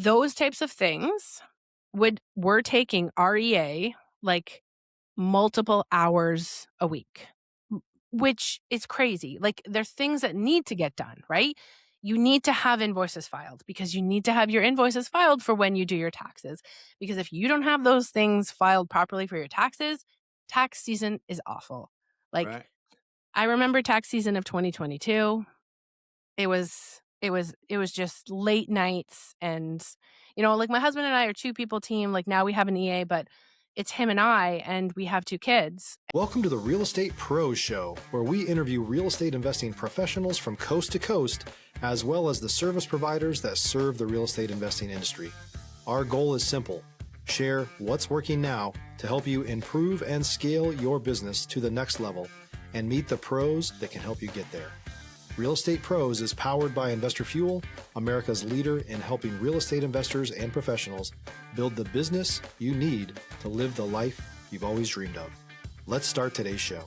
Those types of things were taking REA like multiple hours a week, which is crazy. Like there's things that need to get done, right? You need to have invoices filed because you need to have your invoices filed for when you do your taxes. Because if you don't have those things filed properly for your taxes, tax season is awful. Like Right. I remember tax season of 2022. It was just late nights and like my husband and I are two people team. Like now we have an EA, but it's him and I and we have two kids. Welcome to the Real Estate Pros Show, where we interview real estate investing professionals from coast to coast, as well as the service providers that serve the real estate investing industry. Our goal is simple: share what's working now to help you improve and scale your business to the next level and meet the pros that can help you get there. Real Estate Pros is powered by Investor Fuel, America's leader in helping real estate investors and professionals build the business you need to live the life you've always dreamed of. Let's start today's show.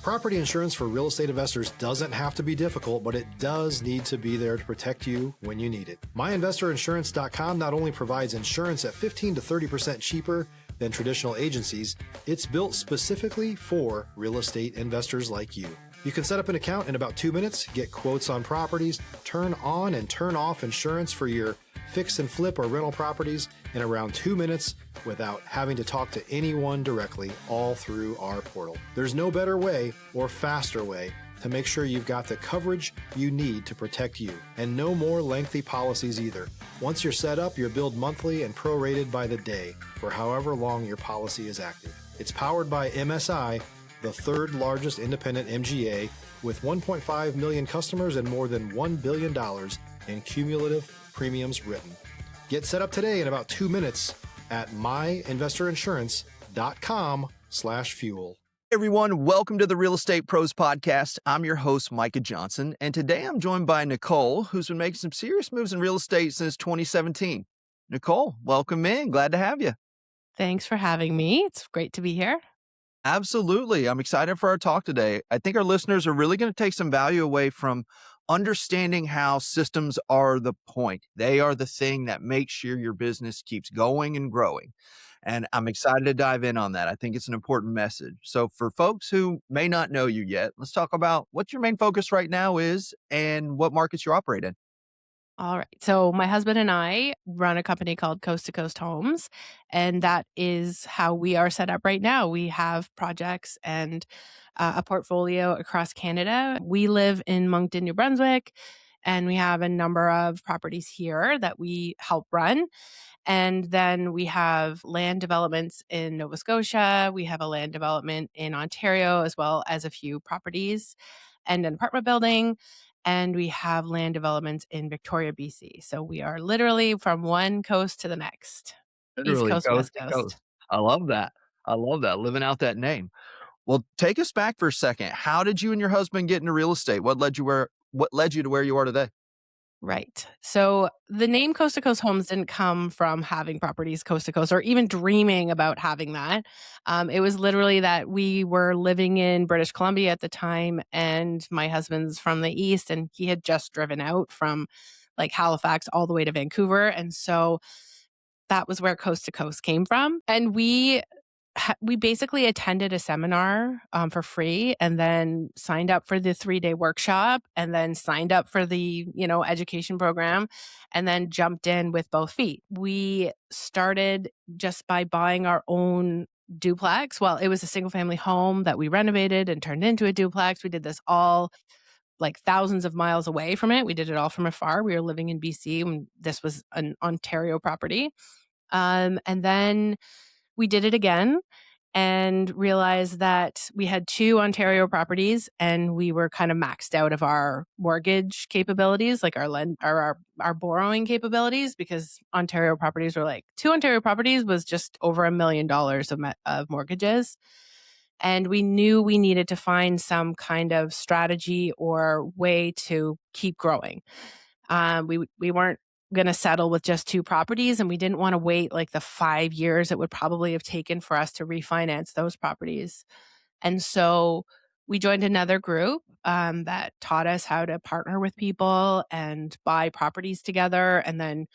Property insurance for real estate investors doesn't have to be difficult, but it does need to be there to protect you when you need it. MyInvestorInsurance.com not only provides insurance at 15 to 30% cheaper than traditional agencies, it's built specifically for real estate investors like you. You can set up an account in about 2 minutes, get quotes on properties, turn on and turn off insurance for your fix and flip or rental properties in around 2 minutes without having to talk to anyone directly, all through our portal. There's no better way or faster way to make sure you've got the coverage you need to protect you, and no more lengthy policies either. Once you're set up, you're billed monthly and prorated by the day for however long your policy is active. It's powered by MSI, the third largest independent MGA, with 1.5 million customers and more than $1 billion in cumulative premiums written. Get set up today in about 2 minutes at myinvestorinsurance.com/fuel. Everyone, welcome to the Real Estate Pros Podcast. I'm your host, Micah Johnson, and today I'm joined by Nicole, who's been making some serious moves in real estate since 2017. Nicole, welcome in. Glad to have you. Thanks for having me. It's great to be here. Absolutely. I'm excited for our talk today. I think our listeners are really going to take some value away from understanding how systems are the point. They are the thing that makes sure your business keeps going and growing. And I'm excited to dive in on that. I think it's an important message. So for folks who may not know you yet, let's talk about what your main focus right now is and what markets you operate in. All right. So my husband and I run a company called Coast to Coast Homes, and that is how we are set up right now. We have projects and a portfolio across Canada. We live in Moncton, New Brunswick, and we have a number of properties here that we help run. And then we have land developments in Nova Scotia. We have a land development in Ontario, as well as a few properties and an apartment building. And we have land developments in Victoria, BC. So we are literally from one coast to the next, East Literally Coast, coast West to coast. Coast. I love that. I love that. Living out that name. Well, take us back for a second. How did you and your husband get into real estate? What led you to where you are today? Right. So the name Coast to Coast Homes didn't come from having properties coast to coast or even dreaming about having that. It was literally that we were living in British Columbia at the time, and my husband's from the East, and he had just driven out from like Halifax all the way to Vancouver. And so that was where Coast to Coast came from. And we basically attended a seminar for free and then signed up for the 3-day workshop and then signed up for the education program and then jumped in with both feet. We started just by buying our own duplex. Well, it was a single family home that we renovated and turned into a duplex. We did this all like thousands of miles away from it. We did it all from afar. We were living in BC when this was an Ontario property. And then we did it again and realized that we had 2 Ontario properties and we were kind of maxed out of our mortgage capabilities, like our borrowing capabilities, because Ontario properties were like 2 Ontario properties was just over $1 million of mortgages. And we knew we needed to find some kind of strategy or way to keep growing. We weren't going to settle with just 2 properties, and we didn't want to wait like the 5 years it would probably have taken for us to refinance those properties. And so we joined another group that taught us how to partner with people and buy properties together. And then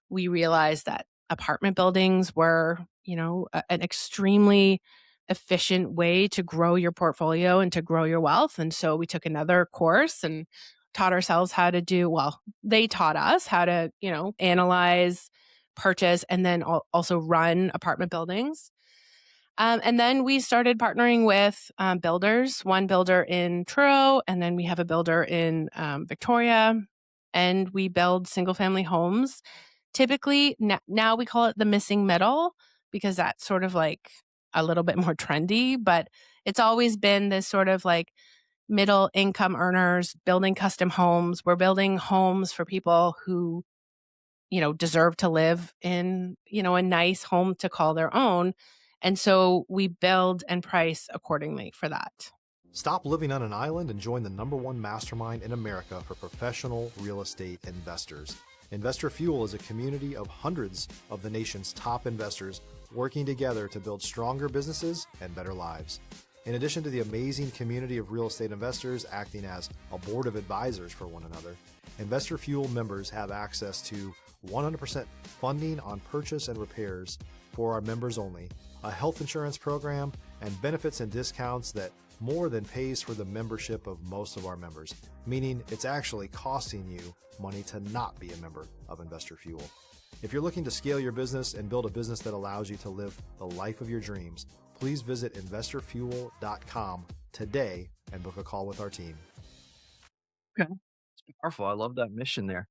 we realized that apartment buildings were, an extremely efficient way to grow your portfolio and to grow your wealth. And so we took another course and taught ourselves how to they taught us how to, analyze, purchase, and then also run apartment buildings. And then we started partnering with builders, one builder in Truro, and then we have a builder in Victoria, and we build single family homes. Typically, now we call it the missing middle because that's sort of like a little bit more trendy, but it's always been this sort of like middle income earners building custom homes. We're building homes for people who deserve to live in, a nice home to call their own. And so we build and price accordingly for that. Stop living on an island and join the #1 mastermind in America for professional real estate investors. Investor Fuel is a community of hundreds of the nation's top investors working together to build stronger businesses and better lives. In addition to the amazing community of real estate investors acting as a board of advisors for one another, Investor Fuel members have access to 100% funding on purchase and repairs for our members only, a health insurance program, and benefits and discounts that more than pays for the membership of most of our members, meaning it's actually costing you money to not be a member of Investor Fuel. If you're looking to scale your business and build a business that allows you to live the life of your dreams, please visit investorfuel.com today and book a call with our team. Okay. It's powerful. I love that mission there.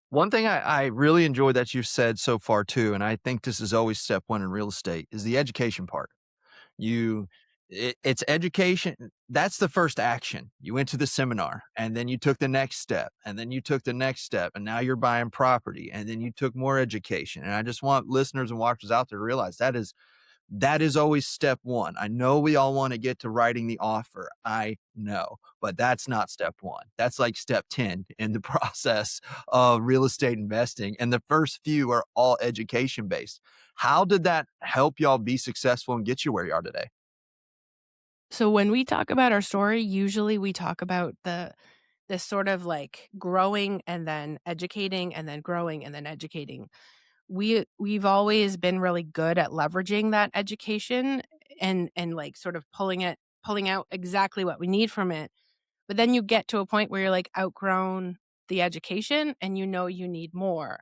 One thing I really enjoy that you've said so far too, and I think this is always step one in real estate, is the education part. It's education. That's the first action. You went to the seminar and then you took the next step and then you took the next step and now you're buying property and then you took more education. And I just want listeners and watchers out there to realize that is always step one. I know we all want to get to writing the offer. I know, but that's not step one. That's like step 10 in the process of real estate investing. And the first few are all education based. How did that help y'all be successful and get you where you are today? So when we talk about our story, usually we talk about this sort of like growing and then educating and then growing and then educating. We've always been really good at leveraging that education and like sort of pulling out exactly what we need from it. But then you get to a point where you're like outgrown the education and you need more.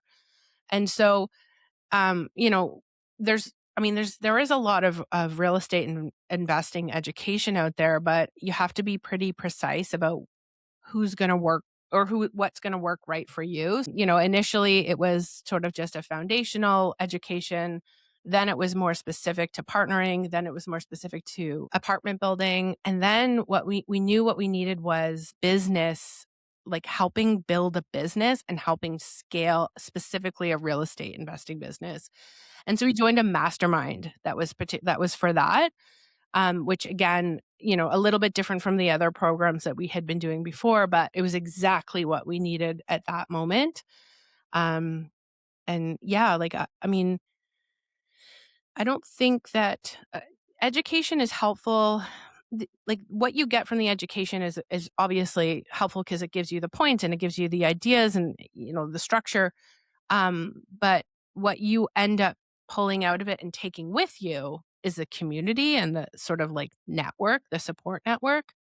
And so you know, there is a lot of real estate and investing education out there, but you have to be pretty precise about who's going to work or what's going to work right for you. Initially it was sort of just a foundational education. Then it was more specific to partnering. Then it was more specific to apartment building. And then what we knew what we needed was business, like helping build a business and helping scale specifically a real estate investing business. And so we joined a mastermind that was for that, which again, a little bit different from the other programs that we had been doing before, but it was exactly what we needed at that moment. Um, and yeah, I don't think that education is helpful. Like what you get from the education is obviously helpful because it gives you the points and it gives you the ideas and the structure. But what you end up pulling out of it and taking with you is the community and the sort of like network, the support network.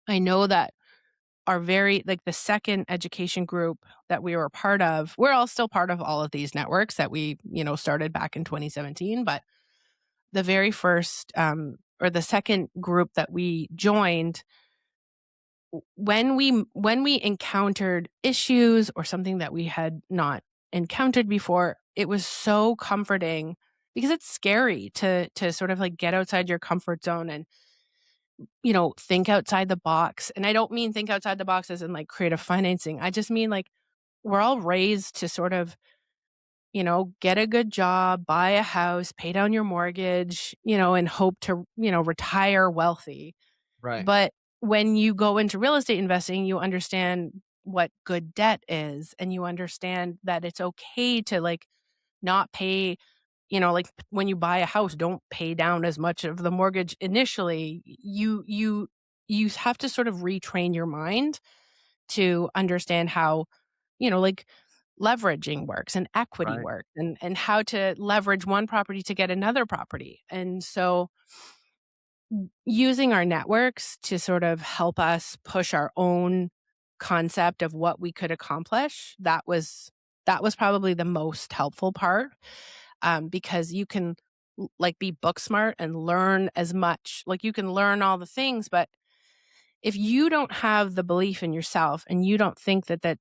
I know that our very like the second education group that we were a part of, we're all still part of all of these networks that we, started back in 2017. But the very first or the second group that we joined, when we encountered issues or something that we had not encountered before, it was so comforting because it's scary to sort of like get outside your comfort zone and think outside the box. And I don't mean think outside the box as in like creative financing. I just mean like we're all raised to sort of get a good job, buy a house, pay down your mortgage, and hope to retire wealthy. Right. But when you go into real estate investing, you understand what good debt is, and you understand that it's okay to like not pay, like when you buy a house, don't pay down as much of the mortgage initially. You have to sort of retrain your mind to understand how, like leveraging works and equity Right. works and how to leverage one property to get another property. And so using our networks to sort of help us push our own concept of what we could accomplish, that was probably the most helpful part, because you can like be book smart and learn as much. Like you can learn all the things, but if you don't have the belief in yourself and you don't think that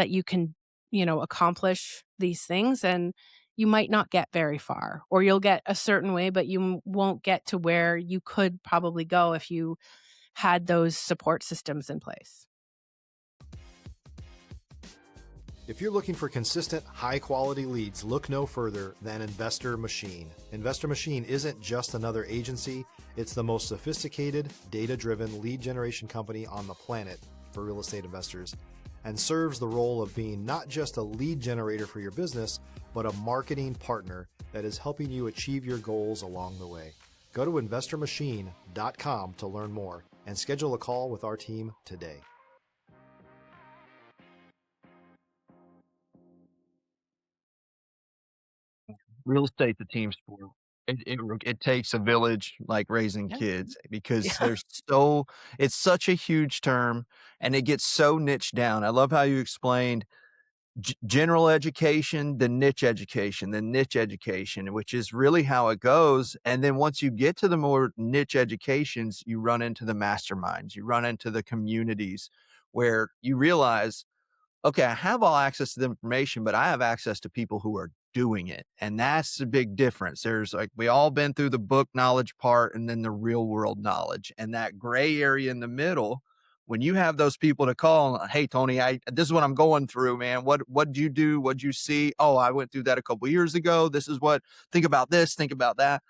you can, accomplish these things, then you might not get very far, or you'll get a certain way, but you won't get to where you could probably go if you had those support systems in place. If you're looking for consistent, high quality leads, look no further than Investor Machine. Investor Machine isn't just another agency, it's the most sophisticated, data driven lead generation company on the planet for real estate investors, and serves the role of being not just a lead generator for your business, but a marketing partner that is helping you achieve your goals along the way. Go to investormachine.com to learn more and schedule a call with our team today. Real estate's a team sport. It takes a village like raising Yeah. kids because Yeah. it's such a huge term and it gets so niche down. I love how you explained general education, the niche education, which is really how it goes. And then once you get to the more niche educations, you run into the masterminds, you run into the communities where you realize, okay, I have all access to the information, but I have access to people who are doing it. And that's the big difference. There's like, we all been through the book knowledge part and then the real world knowledge, and that gray area in the middle. When you have those people to call, hey, Tony, this is what I'm going through, man. What'd you do? What'd you see? Oh, I went through that a couple years ago. This is what, think about this, think about that.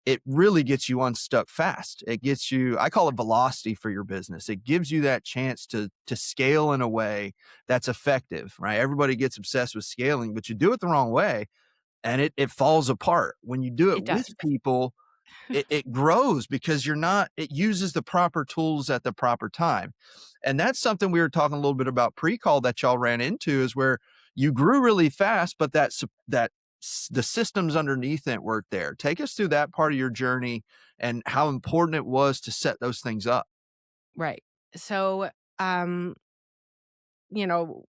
It really gets you unstuck fast. It gets you, I call it velocity for your business. It gives you that chance to scale in a way that's effective, right? Everybody gets obsessed with scaling, but you do it the wrong way and it falls apart. When you do it It does. with people, it grows because it uses the proper tools at the proper time. And that's something we were talking a little bit about pre-call that y'all ran into, is where you grew really fast, but the systems underneath it weren't there. Take us through that part of your journey and how important it was to set those things up. Right. So, um,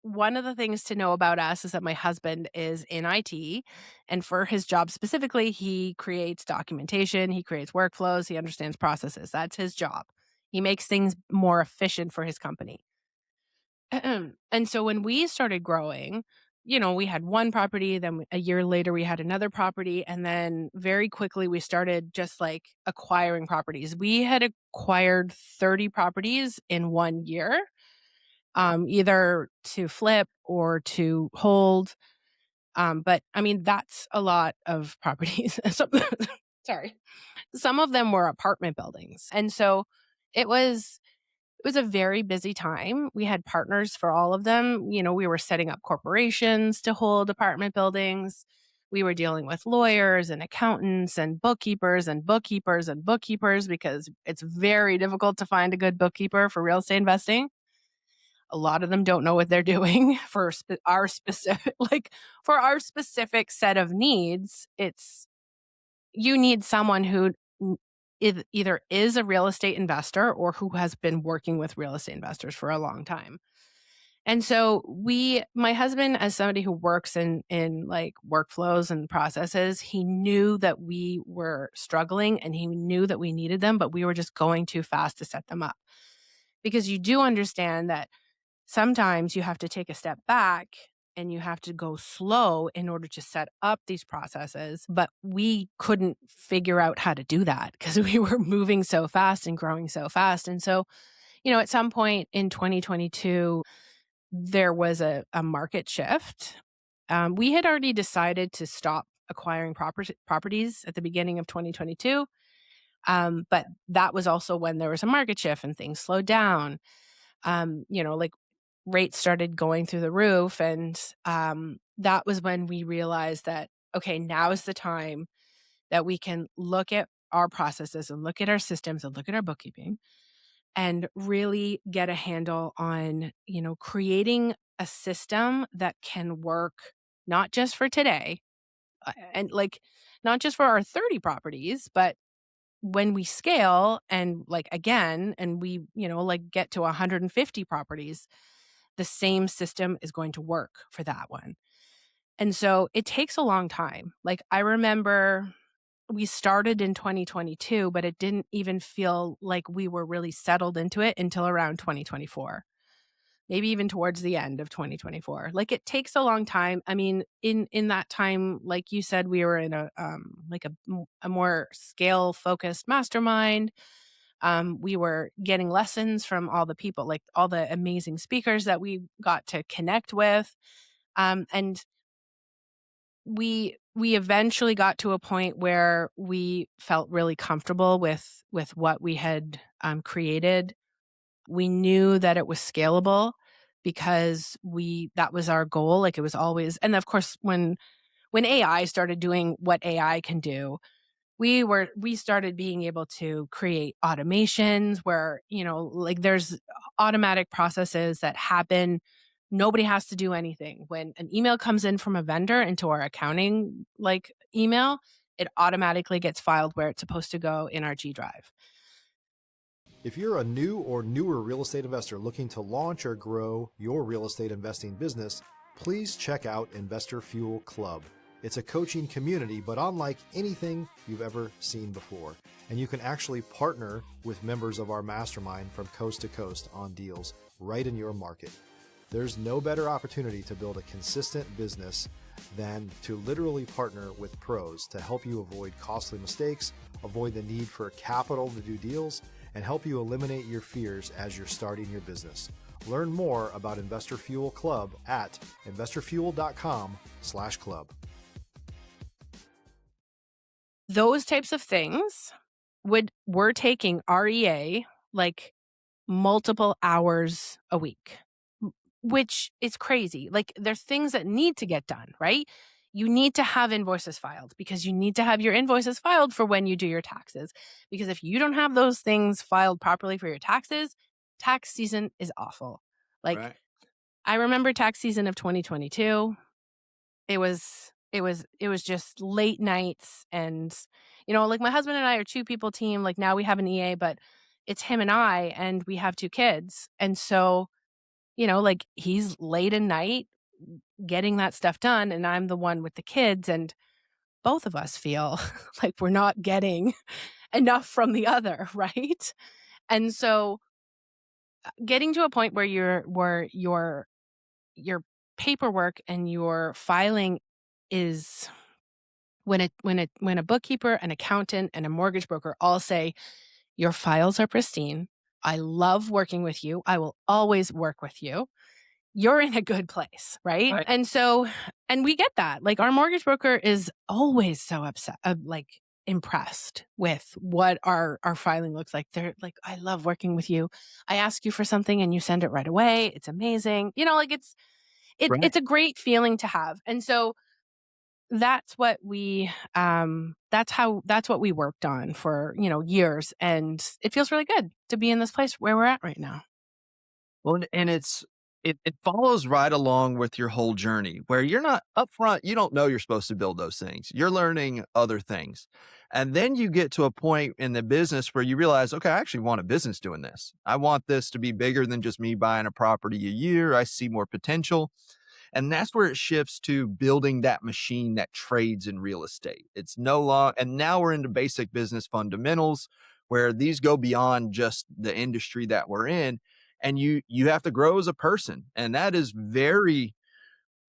one of the things to know about us is that my husband is in IT. And for his job specifically, he creates documentation, he creates workflows, he understands processes. That's his job. He makes things more efficient for his company. And so when we started growing, we had one property, then a year later we had another property, and then very quickly we started just like acquiring properties. We had acquired 30 properties in 1 year, either to flip or to hold. But I mean, that's a lot of properties. Sorry. Some of them were apartment buildings. And so it was it was a very busy time. We had partners for all of them. We were setting up corporations to hold apartment buildings. We were dealing with lawyers and accountants and bookkeepers and bookkeepers and bookkeepers, because it's very difficult to find a good bookkeeper for real estate investing. A lot of them don't know what they're doing for our specific for our specific set of needs. You need someone who either is a real estate investor or who has been working with real estate investors for a long time. And so my husband, as somebody who works in like workflows and processes, he knew that we were struggling and he knew that we needed them, but we were just going too fast to set them up. Because you do understand that sometimes you have to take a step back and you have to go slow in order to set up these processes. But we couldn't figure out how to do that because we were moving so fast and growing so fast. And so, at some point in 2022, there was a market shift. We had already decided to stop acquiring properties at the beginning of 2022. But that was also when there was a market shift and things slowed down. Like rates started going through the roof. And that was when we realized that, okay, now is the time that we can look at our processes and look at our systems and look at our bookkeeping and really get a handle on, creating a system that can work not just for today, and like not just for our 30 properties, but when we scale and like again, and we, like get to 150 properties, the same system is going to work for that one. And so it takes a long time. Like I remember we started in 2022, but it didn't even feel like we were really settled into it until around 2024. Maybe even towards the end of 2024. Like it takes a long time. I mean, in that time, like you said, we were in a more scale focused mastermind. We were getting lessons from all the people, like all the amazing speakers that we got to connect with. And we eventually got to a point where we felt really comfortable with what we had created. We knew that it was scalable because that was our goal. Like it was always, and of course, when AI started doing what AI can do, we started being able to create automations where, like there's automatic processes that happen. Nobody has to do anything. When an email comes in from a vendor into our accounting like email, it automatically gets filed where it's supposed to go in our G Drive. If you're a new or newer real estate investor looking to launch or grow your real estate investing business, please check out Investor Fuel Club. It's a coaching community, but unlike anything you've ever seen before. And you can actually partner with members of our mastermind from coast to coast on deals right in your market. There's no better opportunity to build a consistent business than to literally partner with pros to help you avoid costly mistakes, avoid the need for capital to do deals, and help you eliminate your fears as you're starting your business. Learn more about Investor Fuel Club at investorfuel.com/club. Those types of things were taking REA like multiple hours a week, which is crazy. Like there's things that need to get done, right? You need to have invoices filed because you need to have your invoices filed for when you do your taxes. Because if you don't have those things filed properly for your taxes, tax season is awful. Like Right. I remember tax season of 2022. It was just late nights and like my husband and I are two people team. Like now we have an EA, but it's him and I, and we have two kids. And so, like he's late at night getting that stuff done and I'm the one with the kids, and both of us feel like we're not getting enough from the other, right? And so getting to a point where your paperwork and your filing is when a bookkeeper, an accountant, and a mortgage broker all say your files are pristine. I love working with you. I will always work with you. You're in a good place, right? Right. And so, and we get that. Like our mortgage broker is always so upset, like impressed with what our filing looks like. They're like, I love working with you. I ask you for something and you send it right away. It's amazing. Like Right. it's a great feeling to have. And so that's what that's what we worked on for, years. And it feels really good to be in this place where we're at right now. Well, and it follows right along with your whole journey where you're not upfront. You don't know you're supposed to build those things. You're learning other things. And then you get to a point in the business where you realize, okay, I actually want a business doing this. I want this to be bigger than just me buying a property a year. I see more potential. And that's where it shifts to building that machine that trades in real estate. It's no long, and now we're into basic business fundamentals where these go beyond just the industry that we're in. And you have to grow as a person. And that is very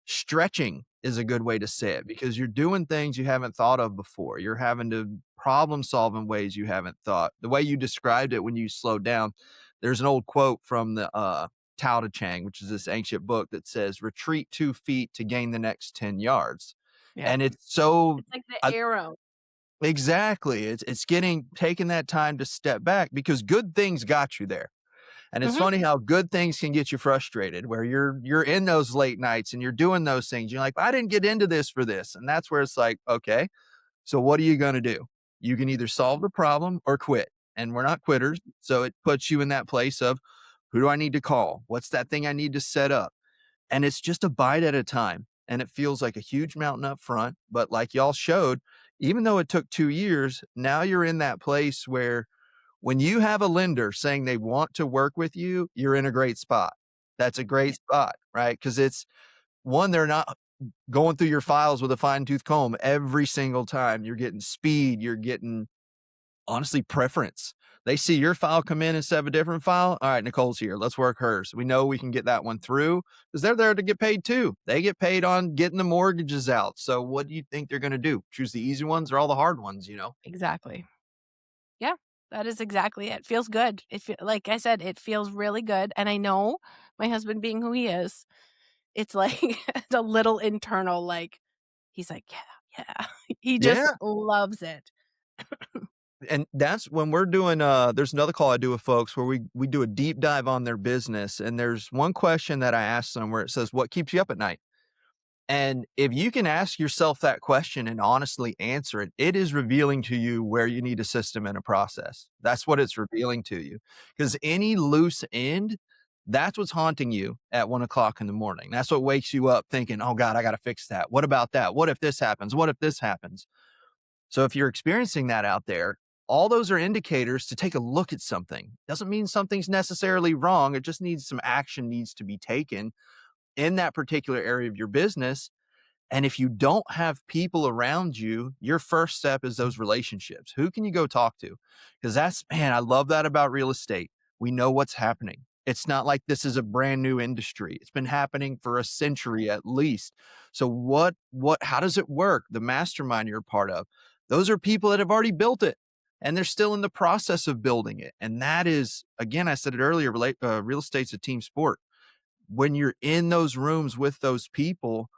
stretching is a good way to say it because you're doing things you haven't thought of before. You're having to problem solve in ways you haven't thought. The way you described it when you slowed down, there's an old quote from the Tao Te Chang, which is this ancient book that says, retreat 2 feet to gain the next 10 yards. Yeah. And it's so It's like the arrow. exactly. It's taking that time to step back because good things got you there. And it's Mhm. funny how good things can get you frustrated, where you're in those late nights and you're doing those things. You're like, I didn't get into this for this. And that's where it's like, okay, so what are you going to do? You can either solve the problem or quit. And we're not quitters. So it puts you in that place of, who do I need to call? What's that thing I need to set up? And it's just a bite at a time. And it feels like a huge mountain up front. But like y'all showed, even though it took 2 years, now you're in that place where when you have a lender saying they want to work with you, you're in a great spot. That's a great Right. spot, right? Because it's one, they're not going through your files with a fine tooth comb every single time. You're getting speed, you're getting honestly preference. They see your file come in instead of a different file. All right, Nicole's here. Let's work hers. We know we can get that one through because they're there to get paid too. They get paid on getting the mortgages out. So what do you think they're going to do? Choose the easy ones or all the hard ones, you know? Exactly. Yeah, that is exactly it. Feels good. Like I said, it feels really good, and I know my husband being who he is, it's like it's a little internal, like, he's like, "Yeah, yeah." He just Yeah. loves it. And that's when we're doing there's another call I do with folks where we do a deep dive on their business. And there's one question that I ask them where it says, what keeps you up at night? And if you can ask yourself that question and honestly answer it, it is revealing to you where you need a system and a process. That's what it's revealing to you. Because any loose end, that's what's haunting you at 1 o'clock in the morning. That's what wakes you up thinking, oh God, I got to fix that. What about that? What if this happens? What if this happens? So if you're experiencing that out there, all those are indicators to take a look at something. Doesn't mean something's necessarily wrong. It just needs some action needs to be taken in that particular area of your business. And if you don't have people around you, your first step is those relationships. Who can you go talk to? Because that's, man, I love that about real estate. We know what's happening. It's not like this is a brand new industry. It's been happening for a century at least. So how does it work? The mastermind you're a part of, those are people that have already built it and they're still in the process of building it. And that is, again, I said it earlier, real estate's a team sport. When you're in those rooms with those people,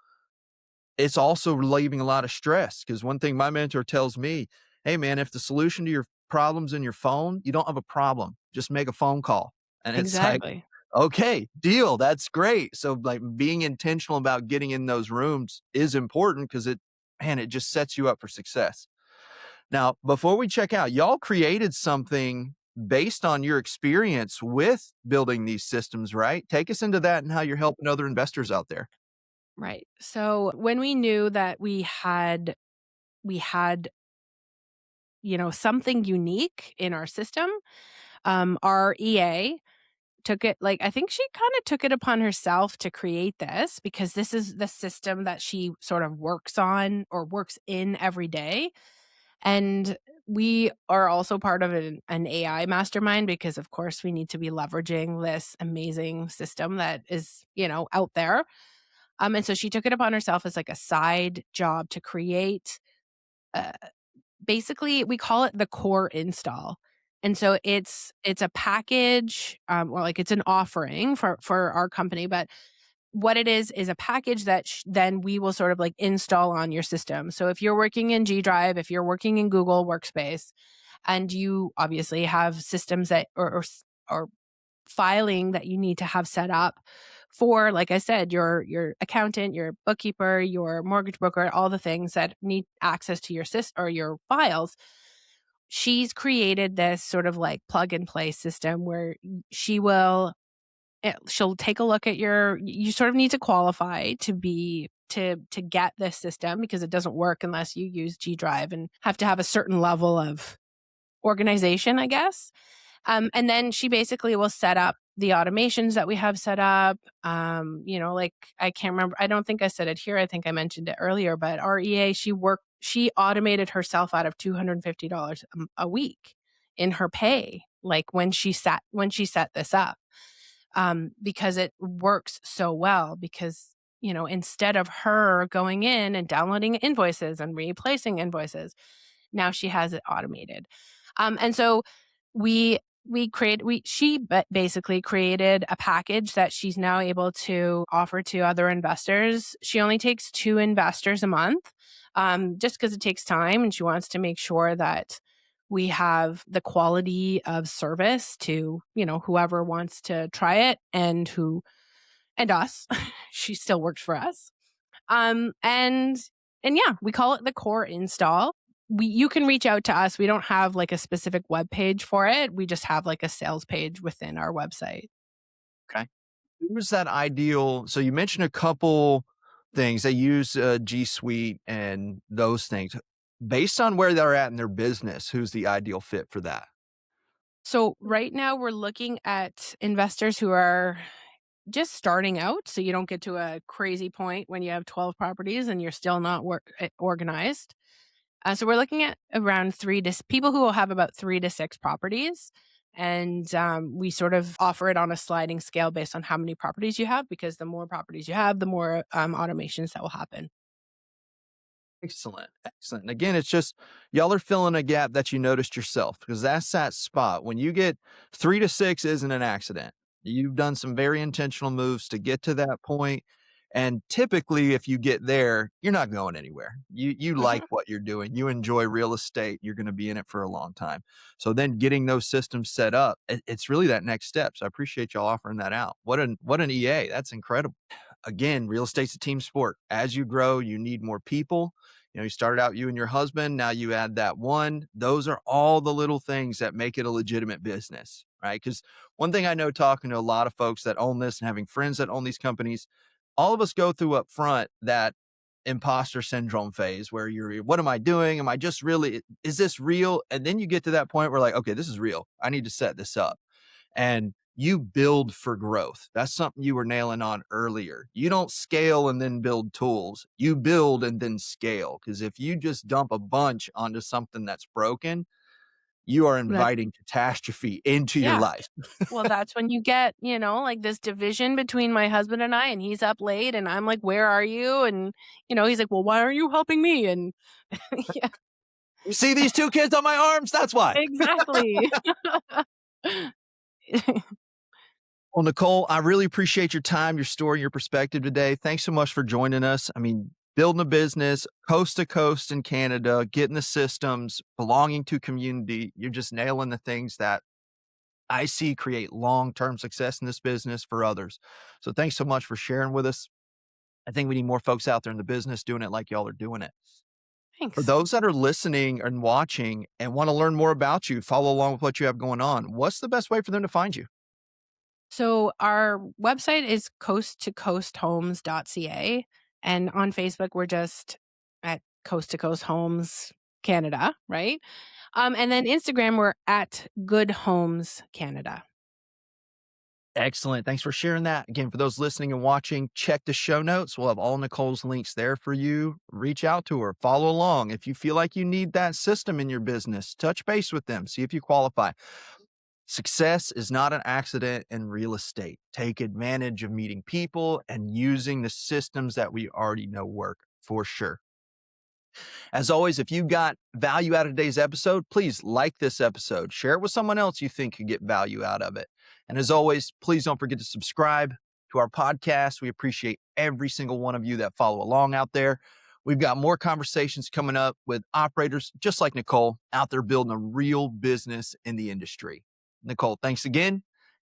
it's also relieving a lot of stress because one thing my mentor tells me, hey man, if the solution to your problem's in your phone, you don't have a problem. Just make a phone call. And it's like, Exactly. okay, deal. That's great. So like being intentional about getting in those rooms is important because it just sets you up for success. Now, before we check out, y'all created something based on your experience with building these systems, right? Take us into that and how you're helping other investors out there. Right. So when we knew that we had, something unique in our system, our EA took it like I think she kind of took it upon herself to create this because this is the system that she sort of works on or works in every day. And we are also part of an AI mastermind because of course we need to be leveraging this amazing system that is, out there. And so she took it upon herself as like a side job to create uh, basically we call it the core install. And so it's a package, or like it's an offering for our company, but what it is a package that then we will sort of like install on your system. So if you're working in G Drive, if you're working in Google Workspace, and you obviously have systems that or filing that you need to have set up for, like I said, your accountant, your bookkeeper, your mortgage broker, all the things that need access to your system or your files. She's created this sort of like plug and play system where she'll take a look at you sort of need to qualify to get this system because it doesn't work unless you use G Drive and have to have a certain level of organization, I guess. And then she basically will set up the automations that we have set up. Like I can't remember. I don't think I said it here. I think I mentioned it earlier, but our EA, she automated herself out of $250 a week in her pay, like when she set this up, because it works so well because, instead of her going in and downloading invoices and replacing invoices, now she has it automated. And so we basically created a package that she's now able to offer to other investors. She only takes 2 investors a month, just because it takes time and she wants to make sure that We have the quality of service to, whoever wants to try it and us. She still works for us. Um, and and yeah, we call it the core install. You can reach out to us. We don't have like a specific web page for it. We just have like a sales page within our website. Okay. Who's that ideal? So you mentioned a couple things. They use G Suite and those things. Based on where they're at in their business, who's the ideal fit for that? So right now we're looking at investors who are just starting out, so you don't get to a crazy point when you have 12 properties and you're still not organized. So we're looking at around people who will have about 3 to 6 properties. And we sort of offer it on a sliding scale based on how many properties you have, because the more properties you have, the more automations that will happen. Excellent. Excellent. And again, it's just y'all are filling a gap that you noticed yourself, because that's that spot. When you get 3 to 6 isn't an accident. You've done some very intentional moves to get to that point. And typically, if you get there, you're not going anywhere. You like Mhm. what you're doing. You enjoy real estate. You're going to be in it for a long time. So then getting those systems set up, it's really that next step. So I appreciate y'all offering that out. What an EA. That's incredible. Again, real estate's a team sport. As you grow, you need more people. You started out you and your husband. Now you add that one. Those are all the little things that make it a legitimate business, right? Because one thing I know, talking to a lot of folks that own this and having friends that own these companies, all of us go through up front that imposter syndrome phase where what am I doing? Am I just really, is this real? And then you get to that point where like, okay, this is real. I need to set this up. And you build for growth. That's something you were nailing on earlier. You don't scale and then build tools. You build and then scale. Because if you just dump a bunch onto something that's broken, you are That inviting catastrophe into your Yeah. life. Well, that's when you get, like this division between my husband and I, and he's up late and I'm like, "Where are you?" And, he's like, "Well, why aren't you helping me?" And yeah, You see these 2 kids on my arms? That's why. exactly. Well, Nicole, I really appreciate your time, your story, your perspective today. Thanks so much for joining us. I mean, building a business coast to coast in Canada, getting the systems, belonging to community. You're just nailing the things that I see create long-term success in this business for others. So thanks so much for sharing with us. I think we need more folks out there in the business doing it like y'all are doing it. For Thanks. those that are listening and watching and want to learn more about you, follow along with what you have going on, what's the best way for them to find you? So our website is coasttocoasthomes.ca, and on Facebook we're just at Coast to Coast Homes Canada, right? And then Instagram we're at Good Homes Canada. Excellent. Thanks for sharing that. Again, for those listening and watching, check the show notes. We'll have all Nicole's links there for you. Reach out to her, follow along. If you feel like you need that system in your business, touch base with them, see if you qualify. Success is not an accident in real estate. Take advantage of meeting people and using the systems that we already know work for sure. As always, if you got value out of today's episode, please like this episode, share it with someone else you think could get value out of it. And as always, please don't forget to subscribe to our podcast. We appreciate every single one of you that follow along out there. We've got more conversations coming up with operators just like Nicole out there building a real business in the industry. Nicole, thanks again.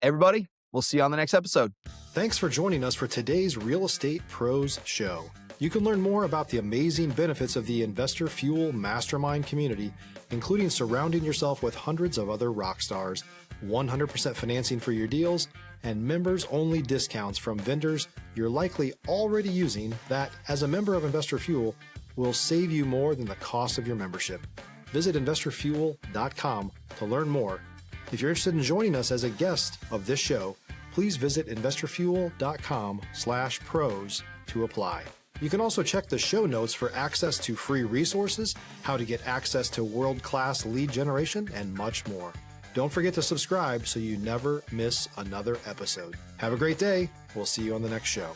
Everybody, we'll see you on the next episode. Thanks for joining us for today's Real Estate Pros Show. You can learn more about the amazing benefits of the Investor Fuel Mastermind community, including surrounding yourself with hundreds of other rock stars, 100% financing for your deals, and members-only discounts from vendors you're likely already using that, as a member of Investor Fuel, will save you more than the cost of your membership. Visit investorfuel.com to learn more. If you're interested in joining us as a guest of this show, please visit investorfuel.com/pros to apply. You can also check the show notes for access to free resources, how to get access to world-class lead generation, and much more. Don't forget to subscribe so you never miss another episode. Have a great day. We'll see you on the next show.